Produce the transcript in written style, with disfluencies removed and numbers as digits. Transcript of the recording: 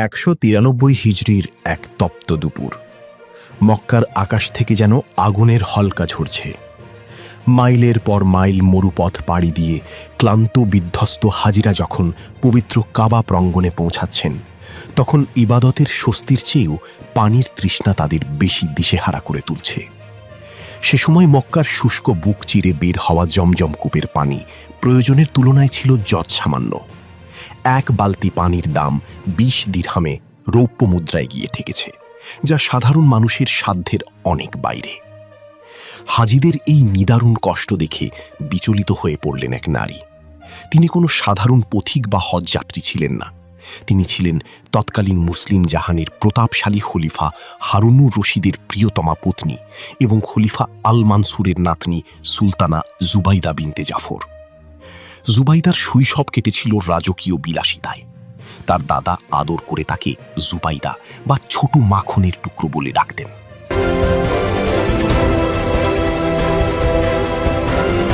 193 হিজরির এক তপ্ত দুপুর। মক্কার আকাশ থেকে যেন আগুনের হলকা ঝরছে। মাইলের পর মাইল মরুপথ পাড়ি দিয়ে ক্লান্ত বিধ্বস্ত হাজিরা যখন পবিত্র কাবা প্রাঙ্গণে পৌঁছাচ্ছেন, তখন ইবাদতের স্বস্তির চেয়েও পানির তৃষ্ণা তাদের বেশি দিশেহারা করে তুলছে। সে সময় মক্কার শুষ্ক বুক চিরে বের হওয়া জমজম কূপের পানি প্রয়োজনের তুলনায় ছিল যৎসামান্য। এক বালতি পানির দাম 20 দিরহামে রৌপ্য মুদ্রায় গিয়ে ঠেকেছে, যা সাধারণ মানুষের সাধ্যের অনেক বাইরে। হাজিদের এই নিদারুণ কষ্ট দেখে বিচলিত হয়ে পড়লেন এক নারী। তিনি কোনো সাধারণ পথিক বা হজযাত্রী ছিলেন না। তিনি ছিলেন তৎকালীন মুসলিম জাহানের প্রতাপশালী খলিফা হারুনুর রশিদের প্রিয়তমা পত্নী এবং খলিফা আল মানসুরের নাতনি সুলতানা জুবাইদা বিনতে জাফর। জুবাইদার শৈশব কেটেছিল রাজকীয় বিলাসিতায়। তার দাদা আদর করে তাকে জুবাইদা বা ছোট মাখনের টুকরো বলে ডাকতেন।